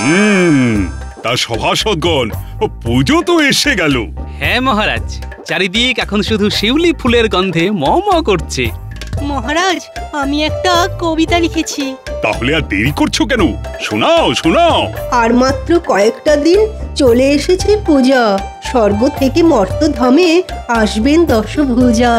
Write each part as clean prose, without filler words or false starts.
তা সভাসদগণ, পুজো তো এসে গেল। হ্যাঁ মহারাজ, চারিদিক এখন শুধু শিউলি ফুলের গন্ধে ম ম করছে। মহারাজ, আমি একটা কবিতা লিখেছি। তাহলে আর দেরি করছো কেন? শোনাও শোনাও। আর মাত্র কয়েকটা দিন চলে এসেছে পূজা, স্বর্গ থেকে মর্তধামে আসবেন দশভুজা।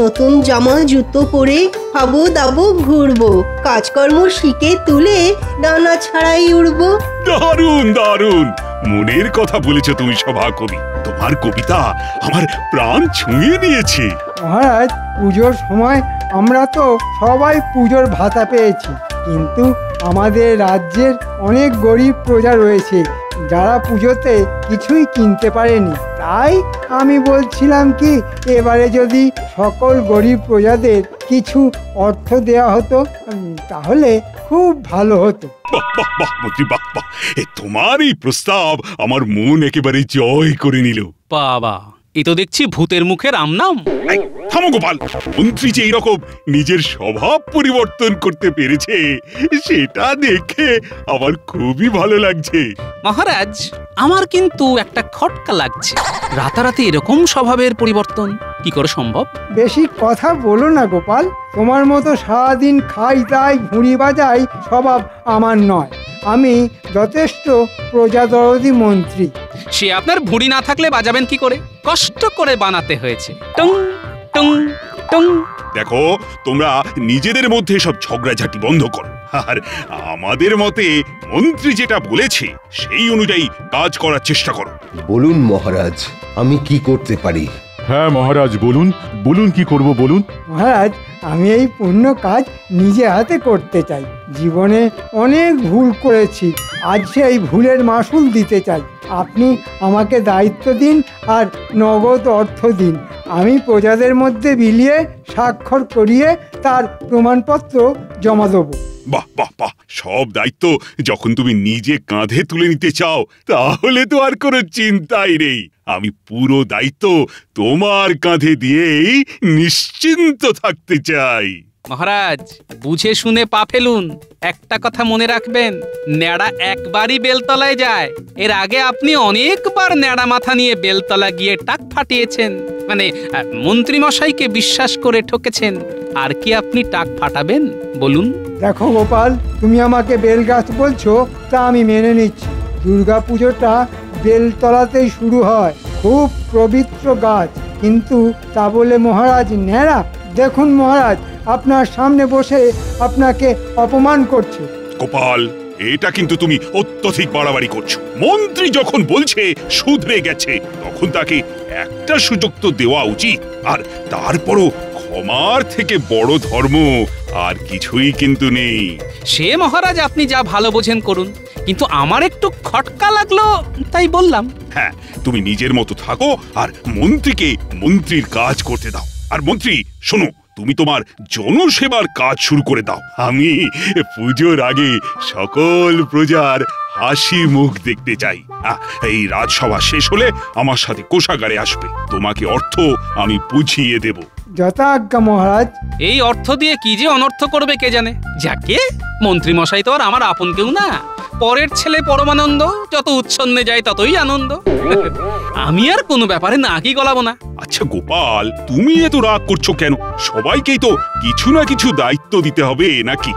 নতুন জামা জুতো পরে খাবো দাবো ঘুরবো, কাজকর্ম শিখে তুলে ডানা ছাড়াই উড়বো। দারুণ দারুণ, মনের কথা বলেছো তুমি সভাকবি। তোমার কবিতা আমার প্রাণ ছুঁয়ে নিয়েছে। মহারাজ, পুজোর সময় আমরা তো সবাই পুজোর ভাতা পেয়েছি, কিন্তু আমাদের রাজ্যের অনেক গরিব প্রজা রয়েছে যারা পুজোতে কিছুই কিনতে পারেনি। তাই আমি বলছিলাম কি, এবারে যদি সকল গরিব প্রজাদের কিছু অর্থ দেওয়া হতো তাহলে খুব ভালো হতো। বাহ বাহ বাহ মন্ত্রী, বাহ বাহ, তোমার এই প্রস্তাব আমার মন একেবারে জয় করে নিল। বাবা, এ তো দেখছি ভূতের মুখের আমনাম। থামো গোপাল, মন্ত্রী যে এইরকম নিজের স্বভাব পরিবর্তন করতে পেরেছে সেটা দেখে আমার খুবই ভালো লাগছে। মহারাজ, আমার কিন্তু একটা খটকা লাগছে। রাতারাতি এরকম স্বভাবের পরিবর্তন কি করে সম্ভব? বেশি কথা বলো না গোপাল, তোমার মতো সারাদিন খাই তাই ঘুড়ি বাজাই স্বভাব আমার নয়। আমি যথেষ্ট প্রজাদরদি মন্ত্রী। সে আপনার ভুঁড়ি না থাকলে বাজাবেন কি করে? কষ্ট করে বানাতে হয়েছে। টং টং টং। দেখো, তোমরা নিজেদের মধ্যে সব ঝগড়াঝাটি বন্ধ করো, আর আমাদের মতে মন্ত্রী যেটা বলেছে সেই অনুযায়ী কাজ করার চেষ্টা করো। বলুন মহারাজ, আমি কি করতে পারি? হ্যাঁ মহারাজ, বলুন বলুন, কি করব বলুন। মহারাজ, আমি এই পুণ্য কাজ নিজে হাতে করতে চাই। জীবনে অনেক ভুল করেছি, আজ সেই ভুলের মাসুল দিতে চাই। আপনি আমাকে দায়িত্ব দিন আর নগদ অর্থ দিন। আমি প্রজাদের মধ্যে বিলিয়ে স্বাক্ষর করিয়ে তার প্রমাণপত্র জমা দেবো। বাহ বাহ বাহ, সব দায়িত্ব যখন তুমি নিজে কাঁধে তুলে নিতে চাও তাহলে তো আর কোনো চিন্তাই নেই। আমি পুরো দায়িত্ব তোমার কাঁধে দিয়েই নিশ্চিন্ত থাকতে চাই। মহারাজ, বুঝে শুনে পা ফেলুন। একটা কথা মনে রাখবেন, ন্যাড়া একবারই বেলতলায় যায়। এর আগে আপনি অনেকবার ন্যাড়া মাথা নিয়ে বেলতলা গিয়ে টাক ফাটিয়েছেন, মানে মন্ত্রী মশাইকে বিশ্বাস করে ঠকেছেন। আর কি আপনি টাক ফাটাবেন বলুন? দেখো গোপাল, তুমি আমাকে বেল গাছ বলছো, তা আমি মেনে নিচ্ছি। দুর্গা পুজোটা বেলতলাতেই শুরু হয়, খুব পবিত্র গাছ। কিন্তু তা বলে মহারাজ ন্যাড়া? দেখুন মহারাজ, আপনার সামনে বসে আপনাকে অপমান করছে। গোপাল, এটা কিন্তু তুমি অত্যধিক বাড়াবাড়ি করছো। মন্ত্রী যখন বলছে শুধরে গেছে, তখন তাকে একটা সুযোগ তো দেওয়া উচিত। আর তারপরও ক্ষমার থেকে বড় ধর্ম আর কিছুই কিন্তু নেই। সে মহারাজ আপনি যা ভালো বোঝেন করুন, কিন্তু আমার একটু খটকা লাগলো তাই বললাম। হ্যাঁ, তুমি নিজের মতো থাকো আর মন্ত্রীকে মন্ত্রীর কাজ করতে দাও। আর মন্ত্রী শোনো, তুমি তোমার জনসেবার কাজ শুরু করে দাও। আমি পুজোর আগে সকল প্রজার হাসি মুখ দেখতে চাই। এই রাজসভা শেষ হলে আমার সাথে কোষাগারে আসবে, তোমাকে অর্থ আমি বুঝিয়ে দেব। যথাজ্ঞা মহারাজ। এই অর্থ দিয়ে কি যে অনর্থ করবে কে জানে। যাকে মন্ত্রী মশাই তো আর আমার আপন কেউ না, পরের ছেলে পরমানন্দ, যত উচ্ছন্নে যায় ততই আনন্দ। আমি আর কোনো ব্যাপারে না কি গলাবো না। আচ্ছা গোপাল, তুমি এত রাগ করছো কেন? সবাইকেই তো কিছু না কিছু দায়িত্ব দিতে হবে নাকি?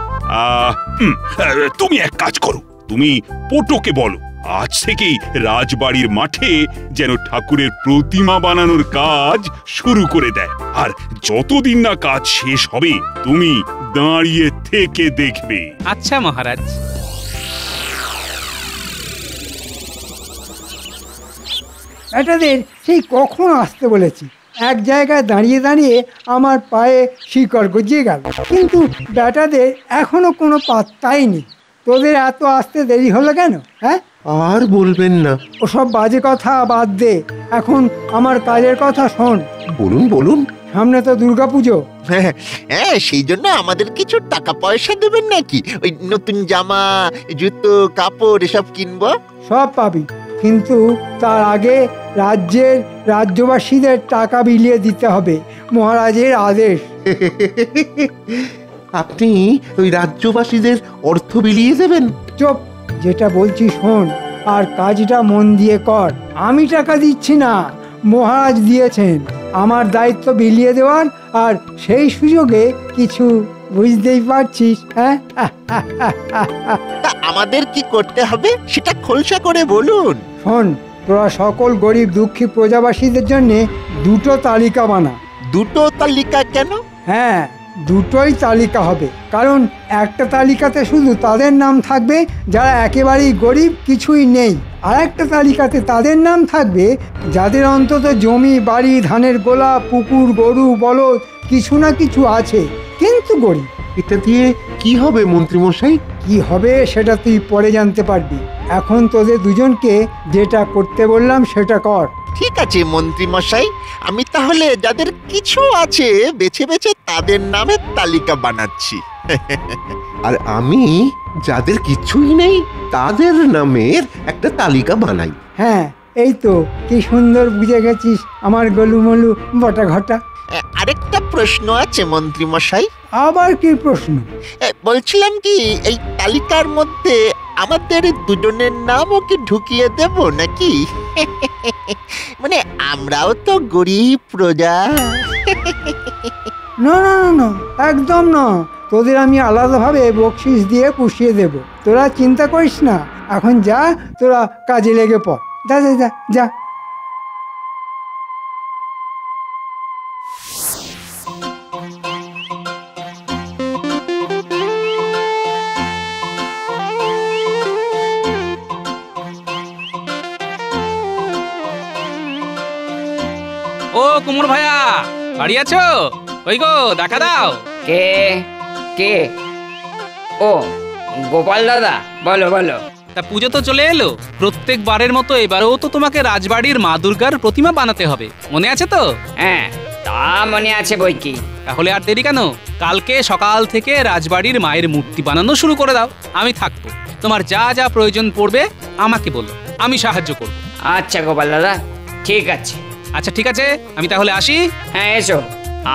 তুমি এক কাজ করো, তুমি পোটোকে বলো আজ থেকেই রাজবাড়ির মাঠে যেন ঠাকুরের প্রতিমা বানানোর কাজ শুরু করে দেয়। আর যতদিন না কাজ শেষ হবে তুমি দাঁড়িয়ে থেকে দেখবে। আচ্ছা মহারাজ। বেটাদের সেই কখন আসতে বলেছি, এক জায়গায় দাঁড়িয়ে দাঁড়িয়ে আমার পায়ে শিকড় গজিয়ে গেল, কিন্তু বেটাদের এখনো কোনো পাত্তাই নেই। তোদের এত আসতে দেরি হলো কেন? হ্যাঁ, আর বলবেন না। ওসব বাজে কথা বাদ দে, এখন আমার কাজের কথা শোন। বলুন বলুন। সামনে তো দুর্গাপুজো। হ্যাঁ, সেই জন্য আমাদের কিছু টাকা পয়সা দেবেন নাকি? ওই নতুন জামা, জুতো, কাপড় এসব কিনবো। সব পাবি, কিন্তু তার আগে রাজ্যবাসীদের টাকা বিলিয়ে দিতে হবে, মহারাজের আদেশ। আপনি ওই রাজ্যবাসীদের অর্থ বিলিয়ে দেবেন? চুপ, যেটা বলছি শোন, আর কাজটা মন দিয়ে কর। আমি টাকা দিচ্ছি না, মহারাজ দিয়েছেন আমার দায়িত্ব বিলিয়ে দেওয়ার, আর সেই সুযোগে কিছু বুঝতেই পারছিস। হ্যাঁ, তা আমাদের কি করতে হবে সেটা খোলসা করে বলুন। শোন, তোরা সকল গরিব দুঃখী প্রজাবাসীদের জন্য দুটো তালিকা বানা। দুটো তালিকা কেন? হ্যাঁ, দুটোই তালিকা হবে, কারণ একটা তালিকাতে শুধু তাদের নাম থাকবে যারা একেবারেই গরিব, কিছুই নেই। আর একটা তালিকাতে তাদের নাম থাকবে যাদের অন্তত জমি, বাড়ি, ধানের গোলা, পুকুর, গরু, বলদ কিছু না কিছু আছে, কিন্তু গরিব। এটা দিয়ে কি হবে মন্ত্রীমশাই? কি হবে সেটা তুই পরে জানতে পারবি। এখন তোদের দুজনকে যেটা করতে বললাম সেটা কর। ঠিক আছে মন্ত্রী মশাই, আমি তাহলে যাদের কিছু আছে বেছে বেছে তাদের নামের তালিকা বানাচ্ছি। আর আমি যাদের কিছুই নেই তাদের নামের একটা তালিকা বানাই। হ্যাঁ, এই তো কি সুন্দর বুঝে গেছিস আমার গলুমলু বটা ঘটা। আরেকটা প্রশ্ন আছে মন্ত্রী মশাই। আবার কি প্রশ্ন? বলছিলাম কি, এই তালিকার মধ্যে আমাদের দুজনের নামও কি ঢুকিয়ে দেব নাকি? মানে আমরাও তো গরিব প্রজা। না না না না, একদম না। তোদের আমি আলাদাভাবে বকশিস দিয়ে পুষিয়ে দেব, তোরা চিন্তা করিস না। এখন যা, তোরা কাজে লেগে পড়। যা যা যা যা। ও কুমোর ভাইয়া, বাড়ি আছো? ওই গো, দেখা দাও। কে কে? ও গোপাল দাদা, বলো বলো। তা পুজো তো চলে এলো, প্রত্যেক বারের মতো এবারেও তো তোমাকে রাজবাড়ির মা দুর্গার প্রতিমা বানাতে হবে, মনে আছে তো? হ্যাঁ, তা মনে আছে বই কি। তাহলে আর দেরি কেন? কালকে সকাল থেকে রাজবাড়ির মায়ের মূর্তি বানানো শুরু করে দাও। আমি থাকবো, তোমার যা যা প্রয়োজন পড়বে আমাকে বলো, আমি সাহায্য করব। আচ্ছা গোপাল দাদা, ঠিক আছে। আচ্ছা ঠিক আছে, আমি তাহলে আসি। হ্যাঁ এসো,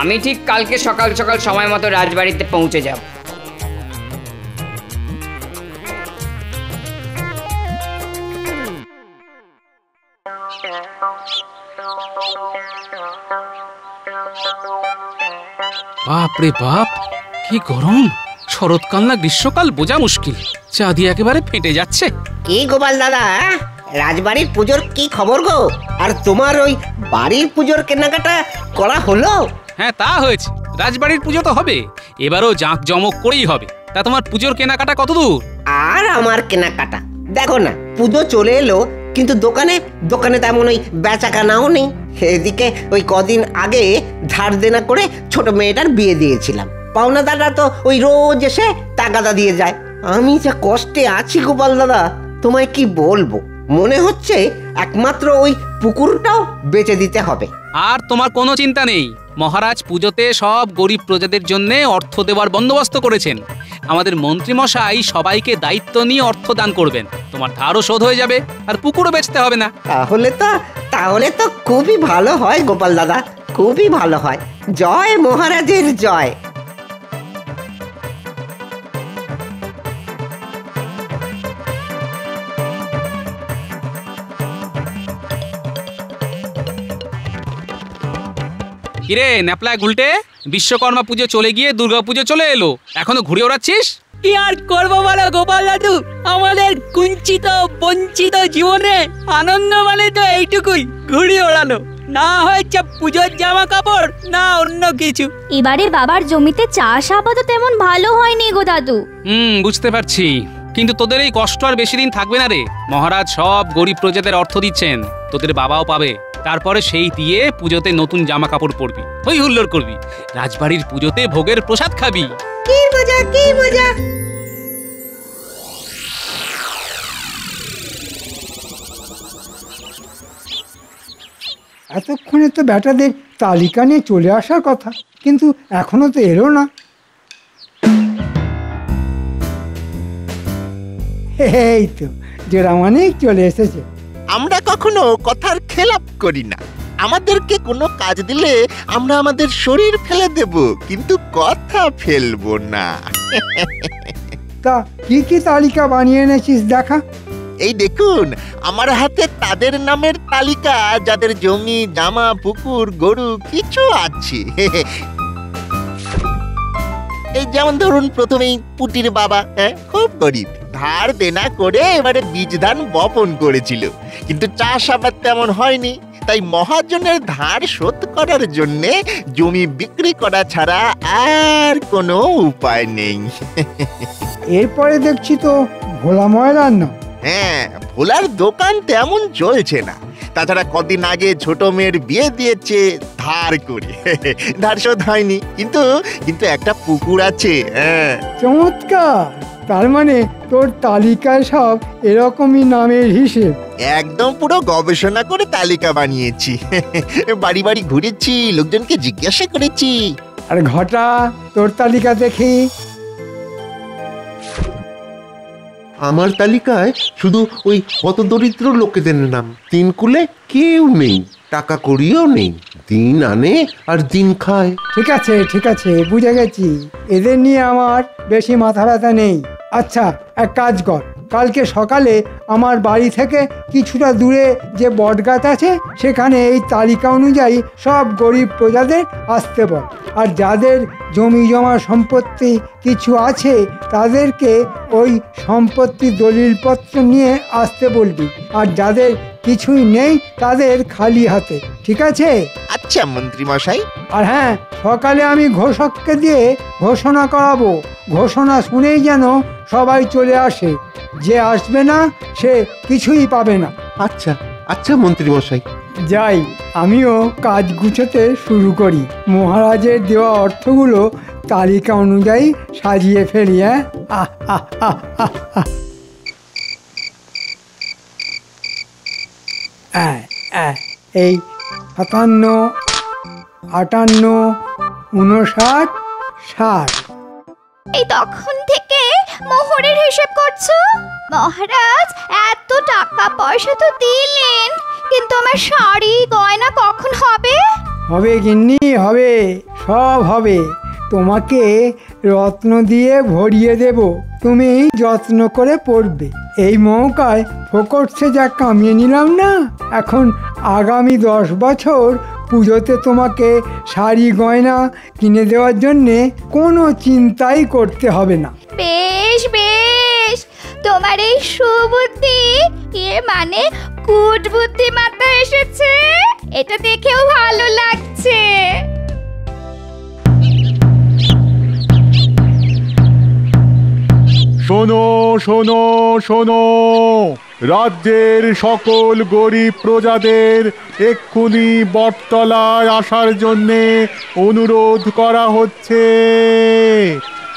আমি ঠিক কালকে সকাল সকাল সময় মতো রাজবাড়িতে পৌঁছে যাব। বাপ রে বাপ, কি গরম! শরৎকাল না গ্রীষ্মকাল বোঝা মুশকিল, চা দিয়ে একেবারে ফেটে যাচ্ছে। কি গোপাল দাদা, রাজবাড়ির পুজোর কি খবর গো? আর তোমার ওই বাড়ির পুজোর কেনাকাটা করা হলো? হ্যাঁ তা হয়েছে, রাজবাড়ির পুজো তো হবে, এবারও জাঁক জমক করেই হবে। তা তোমার পুজোর কেনাকাটা কত দূর? আর আমার কেনাকাটা দেখো না, পুজো চলে এলো, কিন্তু দোকানে দোকানে তেমন ওই বেচাকেনাও নেই। এদিকে ওই কদিন আগে ধার দেনা করে ছোট মেয়েটার বিয়ে দিয়েছিলাম, পাওনাদাররা তো ওই রোজ এসে তাগাদা দিয়ে যায়। আমি যা কষ্টে আছি গোপাল দাদা, তোমায় কি বলবো। মনে হচ্ছে একমাত্র ওই পুকুরটাও বেচে দিতে হবে। আর তোমার কোনো চিন্তা নেই, মহারাজ পুজোতে সব গরিব প্রজাদের জন্য অর্থ দেওয়ার বন্দোবস্ত করেছেন। আমাদের মন্ত্রী মশাই সবাইকে দায়িত্ব নিয়ে অর্থ দান করবেন, তোমার ধারও শোধ হয়ে যাবে, আর পুকুরও বেচতে হবে না। তাহলে তো খুবই ভালো হয় গোপাল দাদা, খুবই ভালো হয়। জয় মহারাজের জয়। কিরে ন্যাপলায় গুলটে, বিশ্বকর্মা পুজো চলে গিয়ে দুর্গা পুজো চলে এলো, এখনো ঘুরে ওড়াচ্ছিস? কি আর করবো বলো গোপাল দাদু, আমাদের কুঞ্চিত বঞ্চিত জীবনে আনন্দ মানে তো এইটুকুই, ঘুড়ি ওড়ানো। না হয়েছে পুজোর জামা কাপড়, না অন্য কিছু। এবারে বাবার জমিতে চাষ আবাদও তেমন ভালো হয়নি গো দাদু। বুঝতে পারছি, কিন্তু তোদের এই কষ্ট আর বেশি দিন থাকবে না রে। মহারাজ সব গরিব প্রজাদের অর্থ দিচ্ছেন, তোদের বাবাও পাবে। তারপরে সেই দিয়ে পুজোতে নতুন জামা কাপড় পরবি, হই হুল্লোড় করবি, রাজবাড়ির পুজোতে ভোগের প্রসাদ খাবি। কি মজা, কি মজা! এতক্ষণে তো ব্যাটাদের তালিকা নিয়ে চলে আসার কথা, কিন্তু এখনো তো এলো না। এই তো জোড়ামানিক চলে এসেছে। আমরা কখনো কথার খেলাপ করি না, আমাদেরকে কোনো কাজ দিলে আমরা আমাদের শরীর ফেলে দেব, কিন্তু কথা ফেলবো না। তা কি কি তালিকা বানিয়ে এনেছিস দেখা। এই দেখুন আমার হাতে তাদের নামের তালিকা যাদের জমি জামা পুকুর গরু কিছু আছে। এই যেমন ধরুন প্রথমেই পুটির বাবা, খুব গরিব, ধার দেনা করে এবারে বীজ ধান বপন করেছিল, কিন্তু চাষাবাদ তেমন হয়নি, তাই মহাজনের ধার শোধ করার জন্যে জমি বিক্রি করা ছাড়া আর কোনো উপায় নেই। এরপরে দেখছি তো ভোলা ময়রার নাম। হ্যাঁ, ভোলার দোকান তেমন চলছে না, তাছাড়া কদিন আগে ছোট মেয়ের বিয়ে দিয়েছে ধার করে, ধার শোধ হয়নি, কিন্তু একটা পুকুর আছে। চমৎকার, তার মানে তোর তালিকায় সব এরকমই নামের হিসেব। একদম পুরো গবেষণা করে তালিকা বানিয়েছি, বাড়ি বাড়ি ঘুরেছি, লোকজনকে জিজ্ঞাসা করেছি। আর ঘটা, তোর তালিকা দেখি। আমার তালিকায় শুধু ওই হতদরিদ্র লোকেদের নাম। তিন কুলে কেউ নেই, টাকা কড়িও নেই, দিন আনে আর দিন খায়। ঠিক আছে ঠিক আছে, বুঝে গেছি, এদের নিয়ে আমার বেশি মাথা ব্যথা নেই। আচ্ছা, এক কাজ কর, কালকে সকালে আমার বাড়ি থেকে কিছুটা দূরে যে বটগাছ আছে সেখানে এই তালিকা অনুযায়ী সব গরিব প্রজাদের আসতে বল। আর যাদের জমি জমা সম্পত্তি কিছু আছে তাদেরকে ওই সম্পত্তি দলিলপত্র নিয়ে আসতে বলবি, আর যাদের কিছুই নেই তাদের খালি হাতে। ঠিক আছে? আচ্ছা মন্ত্রী মশাই। আর হ্যাঁ, সকালে আমি ঘোষককে দিয়ে ঘোষণা করাবো, ঘোষণা শুনেই যেন সবাই চলে আসে, যে আসবে না সে কিছুই পাবে না। আচ্ছা আচ্ছা মন্ত্রী মশাই। যাই, আমিও কাজ গুছোতে শুরু করি। মহারাজের দেওয়া অর্থগুলো তালিকা অনুযায়ী সাজিয়ে ফেলি। এই 57, 58, 59, 60। এই তখন থেকে মোহরের হিসেব করছো? মহারাজ এত টাকা পয়সা তো দিলেন, কিন্তু আমার শাড়ি গয়না কখন হবে? হবে গিন্নি, হবে, সব হবে। তোমাকে রত্ন দিয়ে ভরিয়ে দেব, তুমি যত্ন করে পড়বে। এই মৌকায় ফোকটসে যা কামিয়ে নিলাম না, এখন আগামী 10 বছর পুজোতে তোমাকে শাড়ি গয়না কিনে দেওয়ার জন্যে কোনো চিন্তাই করতে হবে না। বেশ বেশ, তোমার এই সুবুদ্ধি, এর মানে কুট বুদ্ধি মাথায় এসেছে, এটা দেখেও ভালো লাগছে। শোনো শোনো শোনো, রাজ্যের সকল গরিব প্রজাদের এক্ষুনি বটতলায় আসার জন্যে অনুরোধ করা হচ্ছে।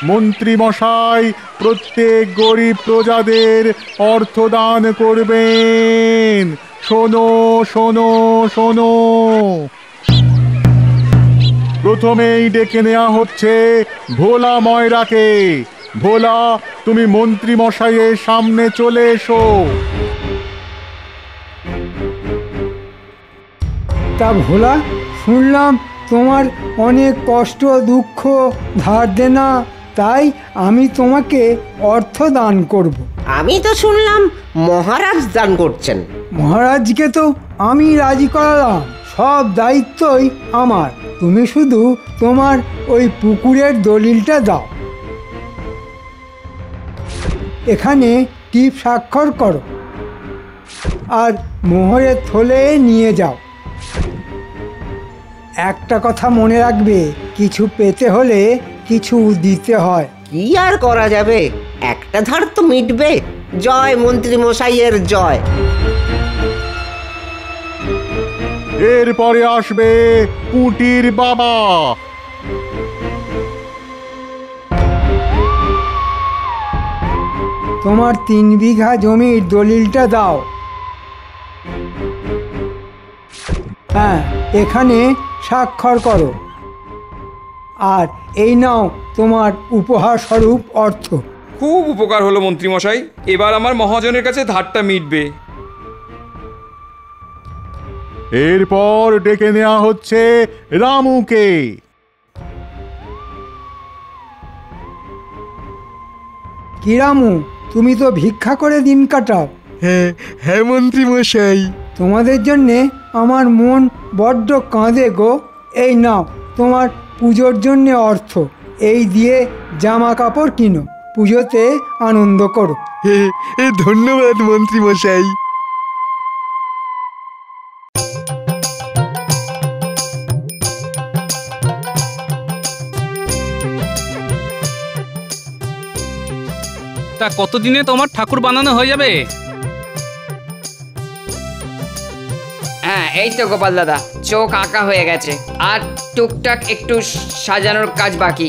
মন্ত্রী মশাই প্রত্যেক গরিব প্রজাদের অর্থদান করবেন। শোনো শোনো শোনো। প্রথমেই ডেকে নেওয়া হচ্ছে ভোলা ময়রাকে। ভোলা, তুমি মন্ত্রী মশাইয়ের সামনে চলে এসো। তা ভোলা, শুনলাম তোমার অনেক কষ্ট দুঃখ ধার দেনা, তাই আমি তোমাকে অর্থ দান করব। আমি তো শুনলাম মহারাজ দান করছেন। মহারাজকে তো আমি রাজি করালাম, সব দায়িত্বই আমার। তুমি শুধু তোমার ওই পুকুরের দলিলটা দাও, এখানে টিপ স্বাক্ষর করো, আর মোহরের থলে নিয়ে যাও। একটা কথা মনে রাখবে, কিছু পেতে হলে কিছু দিতে হয়। কি আর করা যাবে, একটা ধার তো মিটবে। জয় মন্ত্রী মশাইয়ের জয়। এরপরে আসবে পুটির বাবা। তোমার 3 বিঘা জমির দলিলটা দাও। হ্যাঁ, এখানে স্বাক্ষর করো, আর এই নাও তোমার উপহার স্বরূপ অর্থ। খুব উপকার হলো মন্ত্রী মশাই, এবার আমার মহাজনের কাছে ধারটা মিটবে। এরপর ডেকে নেওয়া হচ্ছে রামুকে। কি রামু, তুমি তো ভিক্ষা করে দিন কাটাও। হ্যাঁ হ্যাঁ মন্ত্রী মশাই। তোমাদের জন্যে আমার মন বড্ড কাঁদে গো। এই নাও তোমার পুজোর জন্যে অর্থ, এই দিয়ে জামা কাপড় কিনো, পুজোতে আনন্দ করো। ধন্যবাদ মন্ত্রী মশাই। তা কতদিনে তোমার ঠাকুর বানানো হয়ে যাবে? হ্যাঁ এই তো গোপাল দাদা, চোখ আঁকা হয়ে গেছে, আর টুকটাক একটু সাজানোর কাজ বাকি।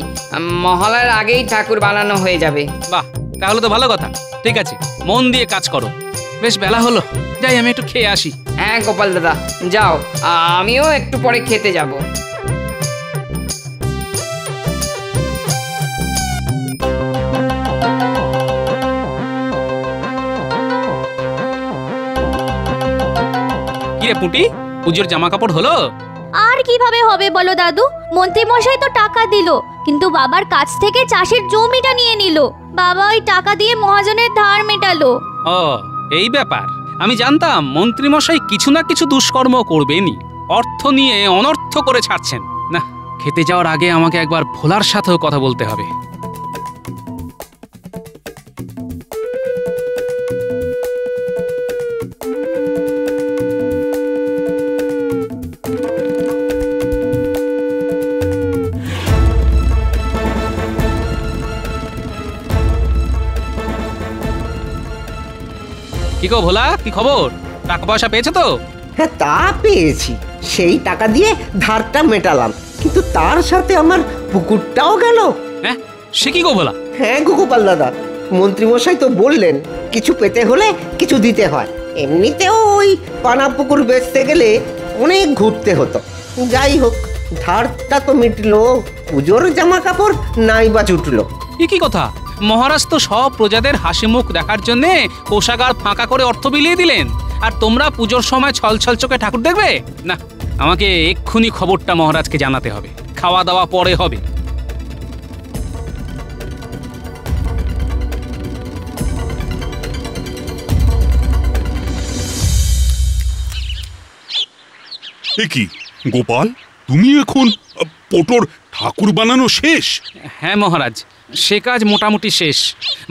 মহালয়ার আগেই ঠাকুর বানানো হয়ে যাবে। বাহ, তাহলে তো ভালো কথা। ঠিক আছে, মন দিয়ে কাজ করো। বেশ বেলা হলো, যাই আমি একটু খেয়ে আসি। হ্যাঁ গোপাল দাদা যাও, আমিও একটু পরে খেতে যাব। কি রে পুঁটি, পুজোর জামা কাপড় হলো? আর কিভাবে হবে বলো দাদু, মন্ত্রী মশাই তো টাকা দিল, কিন্তু বাবার কাছ থেকে চাষের জমিটা নিয়ে নিল। বাবা ওই টাকা দিয়ে মহাজনের ধার মেটালো। ও এই ব্যাপার, আমি জানতাম মন্ত্রী মশাই কিছু না কিছু দুষ্কর্ম করবেনই, অর্থ নিয়ে অনর্থ করে ছাড়ছেন না। খেতে যাওয়ার আগে আমাকে একবার ভোলার সাথেও কথা বলতে হবে। কি গো ভোলা, কি খবর? টাকা পয়সা পেয়েছো তো? হ্যাঁ তা পেয়েছি, সেই টাকা দিয়ে ধারটা মেটালাম, কিন্তু তার সাথে আমার পুকুরটাও গেল। হ্যাঁ সে কি গো ভোলা? হ্যাঁ গোপাল দাদা, মন্ত্রীমশাই তো বললেন কিছু পেতে হলে কিছু দিতে হয়। এমনিতেও ওই পানা পুকুর বেচতে গেলে অনেক ঘুরতে হতো। যাই হোক, ধারটা তো মিটলো, পুজোর জামা কাপড় নাই বা জুটলো। কি কথা, মহারাজ তো সব প্রজাদের হাসি মুখ দেখার জন্য কোষাগার ফাঁকা করে অর্থ বিলিয়ে দিলেন, আর তোমরা পুজোর সময় ছল ছল চোখে ঠাকুর দেখবে? না, আমাকে এক্ষুনি খবরটা মহারাজকে জানাতে হবে। খাওয়া দাওয়া পরে হবে। এ কি গোপাল, তুমি এখন পটোর ঠাকুর বানানো শেষ? হ্যাঁ মহারাজ, সে কাজ মোটামুটি শেষ।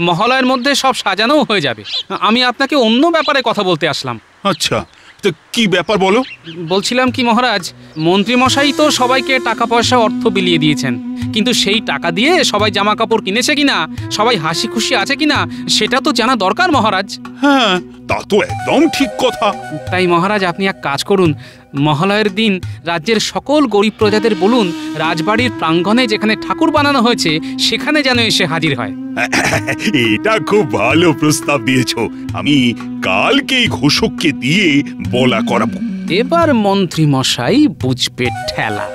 মহালয়ের মধ্যে সব সাজানোও হয়ে যাবে। আমি আপনাকে অন্য ব্যাপারে কথা বলতে আসলাম। আচ্ছা, তো কি ব্যাপার বলো? বলছিলাম কি মহারাজ, মন্ত্রীমশাই তো সবাইকে টাকা পয়সা অর্থ বিলিয়ে দিয়েছেন, কিন্তু সেই টাকা দিয়ে সবাই জামা কাপড় কিনেছে কিনা, সবাই হাসি খুশি আছে কিনা, সেটা তো জানা দরকার মহারাজ। হ্যাঁ তা তো একদম ঠিক কথা। তাই মহারাজ আপনি এক কাজ করুন, মহালয়ের দিন রাজ্যের সকল গরিব প্রজাদের বলুন রাজবাড়ির প্রাঙ্গণে যেখানে ঠাকুর বানানো হয়েছে সেখানে যেন এসে হাজির হয়। এটা খুব ভালো প্রস্তাব দিয়েছো। আমি কালকেই ঘোষককে দিয়ে বলা করাবো। এবার মন্ত্রী মশাই বুঝবে ঠেলা।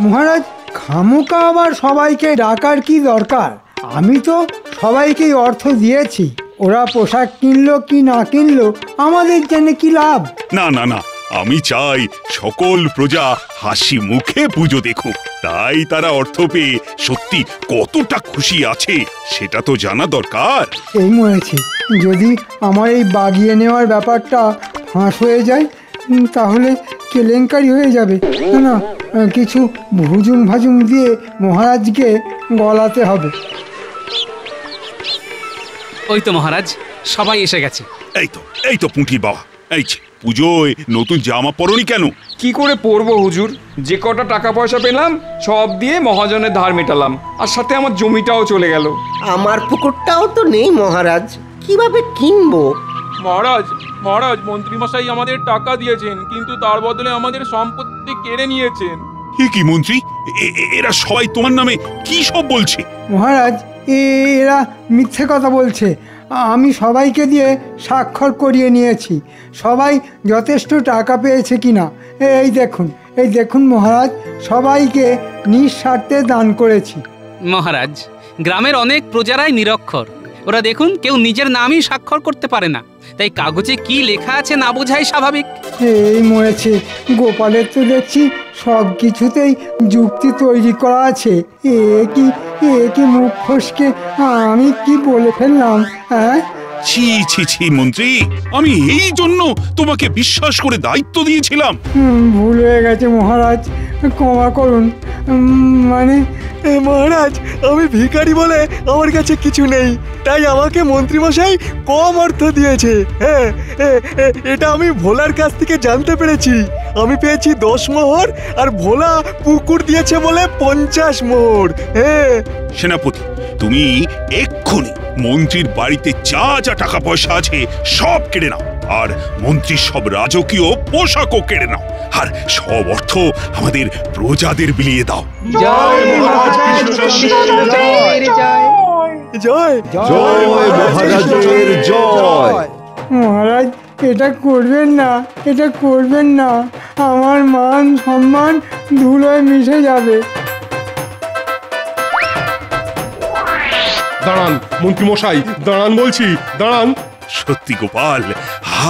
মহারাজ, খামোকা আবার সবাইকে ডাকার কি দরকার? আমি তো সবাইকেই অর্থ দিয়েছি, ওরা পোশাক কিনলো কি না কিনলো আমাদের জন্য কি লাভ? না না না, আমি চাই সকল প্রজা হাসি মুখে পুজো দেখুক। তাই তারা অর্থ পেয়ে সত্যি কতটা খুশি আছে সেটা তো জানা দরকার। এই মরেছি, যদি আমার এই বাগিয়ে নেওয়ার ব্যাপারটা ফাঁস হয়ে যায় তাহলে কেলেঙ্কারি হয়ে যাবে। না, কিছু ভুজুং ভাজুং দিয়ে মহারাজকে গলাতে হবে। ওই তো মহারাজ, সবাই এসে গেছে। এই তো পুঁটির বাবা, এই পুজোয় নতুন জামা পরনি কেন? কি করে পরবো হুজুর, যে কটা টাকা পয়সা পেলাম সব দিয়ে মহাজনের ধার মেটালাম, আর সাথে আমার জমিটাও চলে গেল। আমার পুকুরটাও তো নেই মহারাজ, কিভাবে কিনবো? মহারাজ, মহারাজ মন্ত্রীমশাই আমাদের টাকা দিয়েছেন, কিন্তু তার বদলে আমাদের সম্পত্তি কেড়ে নিয়েছেন। কি মন্ত্রী, এরা সবাই তোমার নামে কি সব বলছে? মহারাজ, এরা মিথ্যে কথা বলছে। আমি সবাইকে দিয়ে স্বাক্ষর করিয়ে নিয়েছি, সবাই যথেষ্ট টাকা পেয়েছে কিনা। এই দেখুন মহারাজ, সবাইকে নিঃস্বার্থে দান করেছি। মহারাজ, গ্রামের অনেক প্রজারাই নিরক্ষর, ওরা দেখুন কেউ নিজের নামই স্বাক্ষর করতে পারে না, তাই কাগজে কি লেখা আছে না বোঝাই স্বাভাবিক। এই মরেছে, গোপালের তো দেখছি সব কিছুতেই যুক্তি তৈরি করা আছে। এ কি মুখ ফসকে আমি কি বলে ফেললাম? হ্যাঁ, ছি ছি ছি মন্ত্রী, আমি এই জন্য তোমাকে বিশ্বাস করে দায়িত্ব দিয়েছিলাম। ভুল হয়ে গেছে মহারাজ, ক্ষমা করুন। মানে মহারাজ, আমি ভিখারি বলে আমার কাছে কিছু নেই, তাই আমাকে মন্ত্রীমশাই কম অর্থ দিয়েছে। হ্যাঁ, এটা আমি ভোলার কাছ থেকে জানতে পেরেছি। আমি পেয়েছি 10 মোহর, আর ভোলা পুকুর দিয়েছে বলে 50 মোহর। হ্যাঁ সেনাপতি, তুমি এক্ষুনি মন্ত্রীর বাড়িতে যা যা টাকা পয়সা আছে সব কেড়ে নাও, আর মন্ত্রীর সব রাজকীয় পোশাকও কেড়ে নাও, আর সব অর্থ আমাদের প্রজাদের বিলিয়ে দাও। জয় জয় জয় মহারাজের জয়। মহারাজ, এটা করবেন না, এটা করবেন না। আমার মান সম্মান ধুলোয় মিশে যাবে। দাঁড়ান মন্ত্রী মশাই, দাঁড়ান বলছি, দাঁড়ান। সত্যি গোপাল,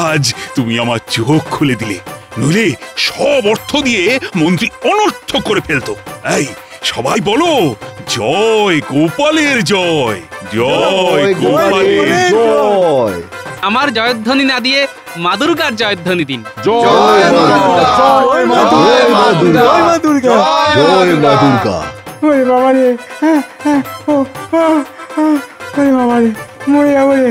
আজ তুমি আমার চোখ খুলে দিলে, নইলে সব অর্থ দিয়ে মন্ত্রী অনর্থ করে ফেলতো। এই সবাই বলো, জয় গোপালের জয়, জয় গোপালের জয়। আমার জয়ধ্বনি না দিয়ে মা দুর্গার জয়ধ্বনি দিন। জয় মা দুর্গা। ওরে বাবা রে, ওরে বাবা রে, মরে যাবো রে।